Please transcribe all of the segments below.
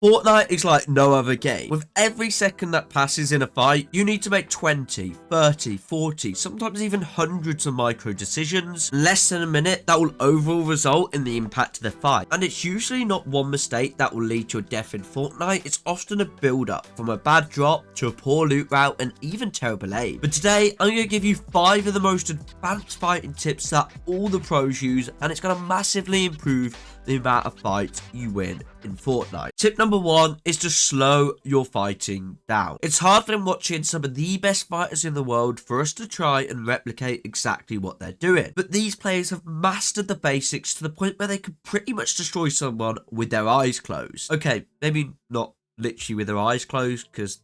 Fortnite is like no other game. With every second that passes in a fight, you need to make 20, 30, 40, sometimes even hundreds of micro decisions. In less than a minute, that will overall result in the impact of the fight. And it's usually not one mistake that will lead to a death in Fortnite. It's often a build up from a bad drop to a poor loot route and even terrible aim. But today, I'm going to give you 5 of the most advanced fighting tips that all the pros use, and it's going to massively improve the amount of fights you win in Fortnite. Tip number 1 is to slow your fighting down. It's hard when watching some of the best fighters in the world for us to try and replicate exactly what they're doing. But these players have mastered the basics to the point where they can pretty much destroy someone with their eyes closed. Okay, maybe not literally with their eyes closed because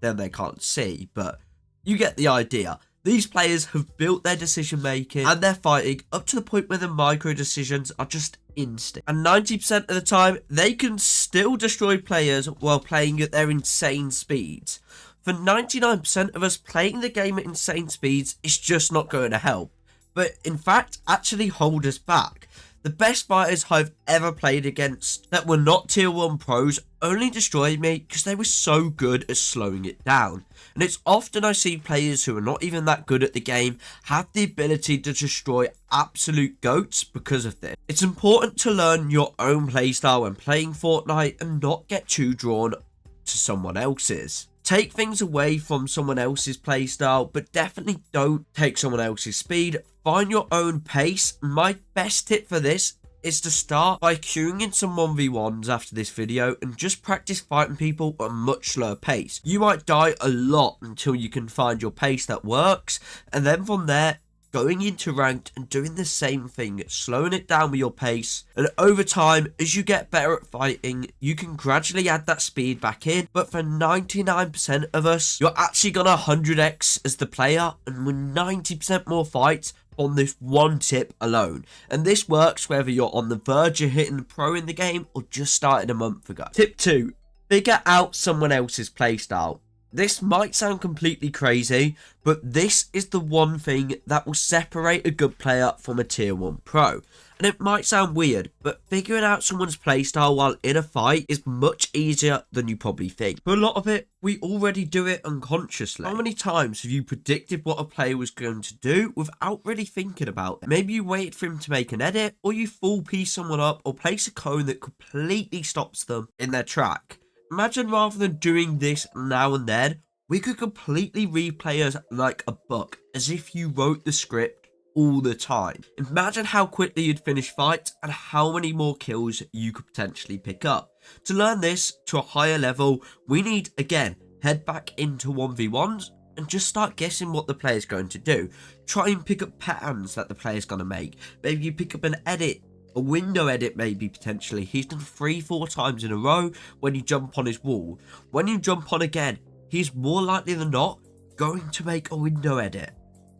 then they can't see, but you get the idea. These players have built their decision making and their fighting up to the point where the micro decisions are just instant. And 90% of the time, they can still destroy players while playing at their insane speeds. For 99% of us, playing the game at insane speeds is just not going to help, but in fact, actually hold us back. The best fighters I've ever played against that were not tier 1 pros only destroyed me because they were so good at slowing it down. And it's often I see players who are not even that good at the game have the ability to destroy absolute goats because of this. It's important to learn your own playstyle when playing Fortnite and not get too drawn to someone else's. Take things away from someone else's playstyle, but definitely don't take someone else's speed. Find your own pace. My best tip for this is to start by queuing in some 1v1s after this video and just practice fighting people at a much slower pace. You might die a lot until you can find your pace that works, and then from there, going into ranked and doing the same thing, slowing it down with your pace. And over time, as you get better at fighting, you can gradually add that speed back in. But for 99% of us, you're actually gonna 100x as the player and win 90% more fights on this one tip alone. And this works whether you're on the verge of hitting pro in the game or just started a month ago. Tip 2, figure out someone else's playstyle. This might sound completely crazy, but this is the one thing that will separate a good player from a tier 1 pro. And it might sound weird, but figuring out someone's playstyle while in a fight is much easier than you probably think. For a lot of it, we already do it unconsciously. How many times have you predicted what a player was going to do without really thinking about it? Maybe you waited for him to make an edit, or you full piece someone up, or place a cone that completely stops them in their track. Imagine rather than doing this now and then, we could completely replay us like a book, as if you wrote the script all the time. Imagine how quickly you'd finish fights and how many more kills you could potentially pick up. To learn this to a higher level, we need, again, head back into 1v1s and just start guessing what the player's going to do. Try and pick up patterns that the player's going to make. Maybe you pick up an edit, a window edit maybe potentially. He's done 3-4 times in a row when you jump on his wall. When you jump on again, he's more likely than not going to make a window edit.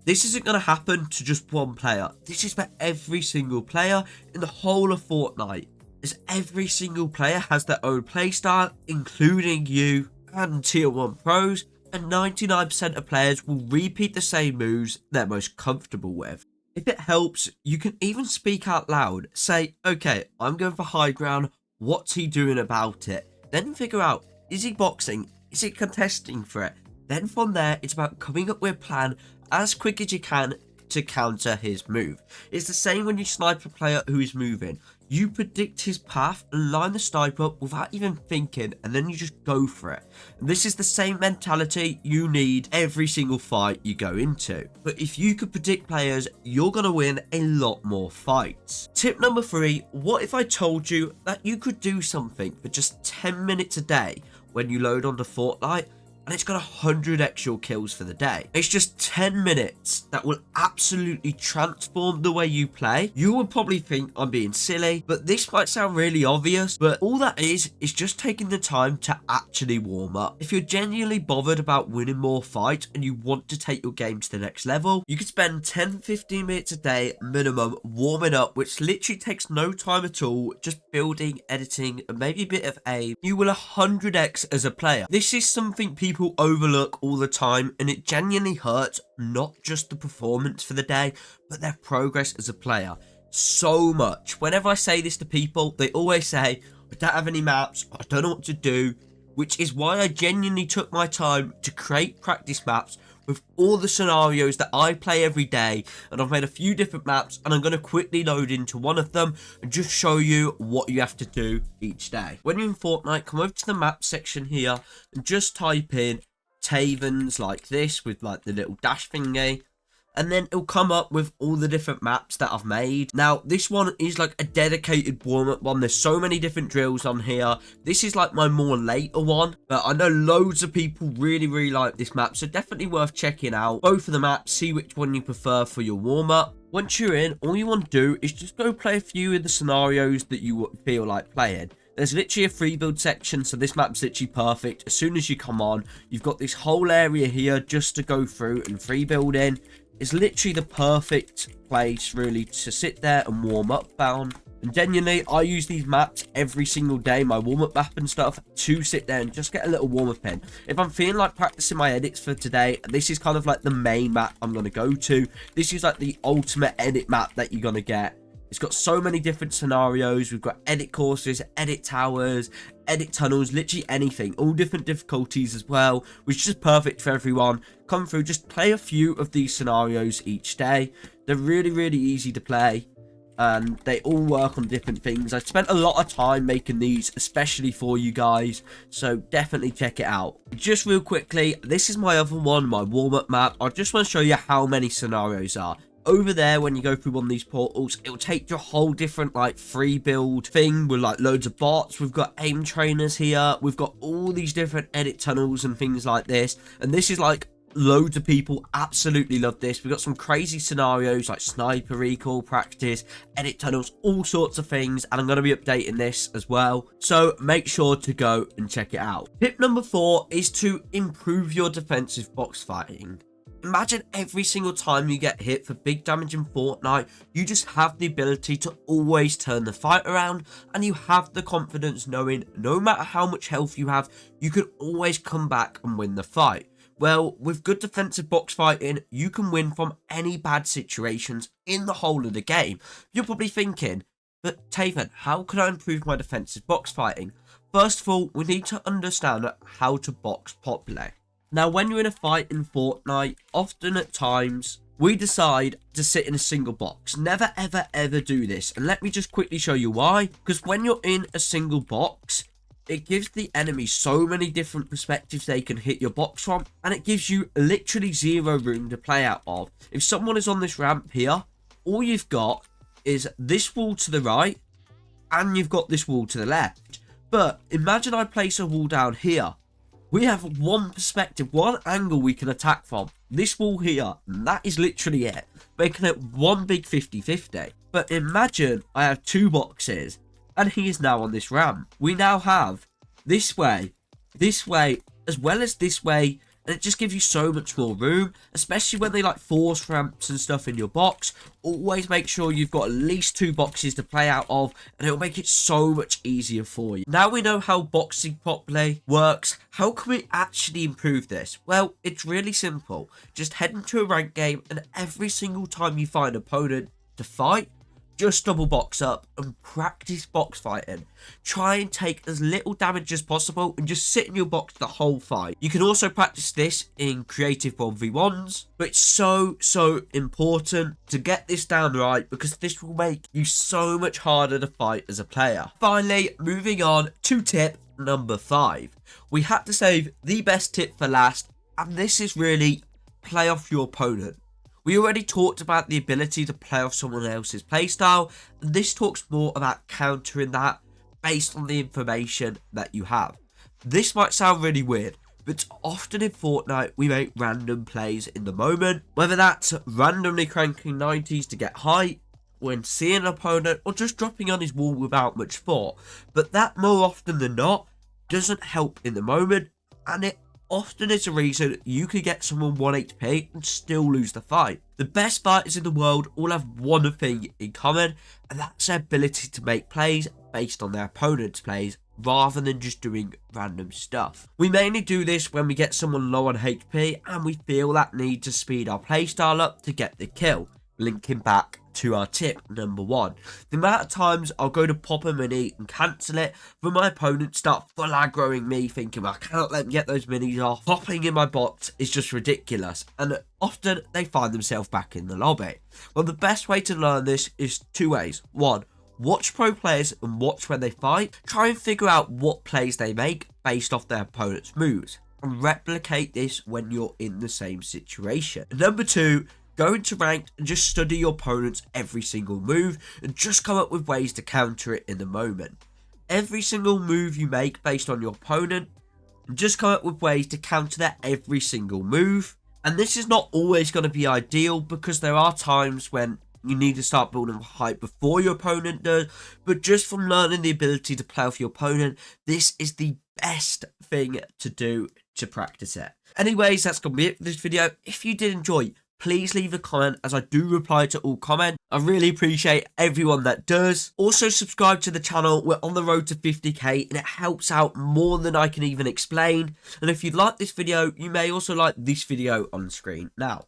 This isn't going to happen to just one player. This is for every single player in the whole of Fortnite, as every single player has their own playstyle, including you and tier 1 pros, and 99% of players will repeat the same moves they're most comfortable with. If it helps, you can even speak out loud. Say, okay, I'm going for high ground. What's he doing about it? Then figure out, is he boxing? Is he contesting for it? Then from there, it's about coming up with a plan as quick as you can to counter his move. It's the same when you snipe a player who is moving. You predict his path and line the sniper up without even thinking, and then you just go for it. And this is the same mentality you need every single fight you go into. But if you could predict players, you're going to win a lot more fights. Tip number 3, what if I told you that you could do something for just 10 minutes a day when you load onto Fortnite, and it's got 100x your kills for the day? It's just 10 minutes that will absolutely transform the way you play. You will probably think I'm being silly, but this might sound really obvious, but all that is just taking the time to actually warm up. If you're genuinely bothered about winning more fights and you want to take your game to the next level, you could spend 10-15 minutes a day minimum warming up, which literally takes no time at all, just building, editing, and maybe a bit of aim. You will 100x as a player. This is something people overlook all the time, and it genuinely hurts not just the performance for the day, but their progress as a player so much. Whenever I say this to people, they always say, I don't have any maps, I don't know what to do, which is why I genuinely took my time to create practice maps with all the scenarios that I play every day, and I've made a few different maps, and I'm going to quickly load into one of them and just show you what you have to do each day. When you're in Fortnite, come over to the map section here and just type in Tavens like this with like the little dash thingy, and then it'll come up with all the different maps that I've made. Now, this one is like a dedicated warm-up one. There's so many different drills on here. This is like my more later one, but I know loads of people really like this map, so definitely worth checking out both of the maps, see which one you prefer for your warm-up. Once you're in, all you want to do is just go play a few of the scenarios that you feel like playing. There's literally a free build section, so this map's literally perfect. As soon as you come on, you've got this whole area here just to go through and free build in. It's literally the perfect place really to sit there and warm up down. And genuinely, I use these maps every single day, my warm-up map and stuff, to sit there and just get a little warm-up in. If I'm feeling like practicing my edits for today, this is kind of like the main map I'm going to go to. This is like the ultimate edit map that you're going to get. It's got so many different scenarios. We've got edit courses, edit towers, edit tunnels, literally anything. All different difficulties as well, which is perfect for everyone. Come through, just play a few of these scenarios each day. They're really easy to play, and they all work on different things. I spent a lot of time making these, especially for you guys, so definitely check it out. Just real quickly, this is my other one, my warm-up map. I just want to show you how many scenarios are. Over there, when you go through one of these portals, it'll take you a whole different like free build thing with like loads of bots. We've got aim trainers here, we've got all these different edit tunnels and things like this, and this is like loads of people absolutely love this. We've got some crazy scenarios like sniper recall practice, edit tunnels, all sorts of things, and I'm going to be updating this as well, so make sure to go and check it out. Tip number 4 is to improve your defensive box fighting. Imagine every single time you get hit for big damage in Fortnite, you just have the ability to always turn the fight around, and you have the confidence knowing no matter how much health you have, you can always come back and win the fight. Well, with good defensive box fighting, you can win from any bad situations in the whole of the game. You're probably thinking, but Taven, how can I improve my defensive box fighting? First of all, we need to understand how to box properly. Now, when you're in a fight in Fortnite, often at times, we decide to sit in a single box. Never, ever do this. And let me just quickly show you why. Because when you're in a single box, it gives the enemy so many different perspectives they can hit your box from. And it gives you literally zero room to play out of. If someone is on this ramp here, all you've got is this wall to the right, and you've got this wall to the left. But imagine I place a wall down here. We have one perspective, one angle we can attack from. This wall here, and that is literally it. Making it one big 50-50. But imagine I have two boxes, and he is now on this ramp. We now have this way, as well as this way, and it just gives you so much more room, especially when they like force ramps and stuff in your box. Always make sure you've got at least 2 boxes to play out of, and it'll make it so much easier for you. Now we know how boxing properly works. How can we actually improve this? Well, it's really simple. Just head into a ranked game, and every single time you find an opponent to fight, just double box up and practice box fighting. Try and take as little damage as possible and just sit in your box the whole fight. You can also practice this in creative 1v1s, but it's so important to get this down right, because this will make you so much harder to fight as a player. Finally, moving on to tip number 5. We had to save the best tip for last, and this is really play off your opponent. We already talked about the ability to play off someone else's playstyle, and this talks more about countering that based on the information that you have. This might sound really weird, but often in Fortnite we make random plays in the moment, whether that's randomly cranking 90s to get height when seeing an opponent, or just dropping on his wall without much thought. But that, more often than not, doesn't help in the moment, and it often is a reason you could get someone 1 HP and still lose the fight. The best fighters in the world all have one thing in common, and that's their ability to make plays based on their opponent's plays, rather than just doing random stuff. We mainly do this when we get someone low on HP and we feel that need to speed our playstyle up to get the kill. linking back to our tip number 1. The amount of times I'll go to pop a mini and cancel it, but my opponents start full aggroing me, thinking I cannot let them get those minis off. Popping in my bot is just ridiculous, and often they find themselves back in the lobby. Well, the best way to learn this is 2 ways. 1, watch pro players and watch when they fight. Try and figure out what plays they make based off their opponent's moves, and replicate this when you're in the same situation. And number 2, go into ranked and just study your opponent's every single move and just come up with ways to counter it in the moment. Every single move you make based on your opponent, and just come up with ways to counter their every single move. And this is not always going to be ideal, because there are times when you need to start building hype before your opponent does, but just from learning the ability to play off your opponent, this is the best thing to do to practice it. Anyways, that's going to be it for this video. If you did enjoy, please leave a comment, as I do reply to all comments. I really appreciate everyone that does. Also, subscribe to the channel. We're on the road to 50k, and it helps out more than I can even explain. And if you like this video, you may also like this video on screen now.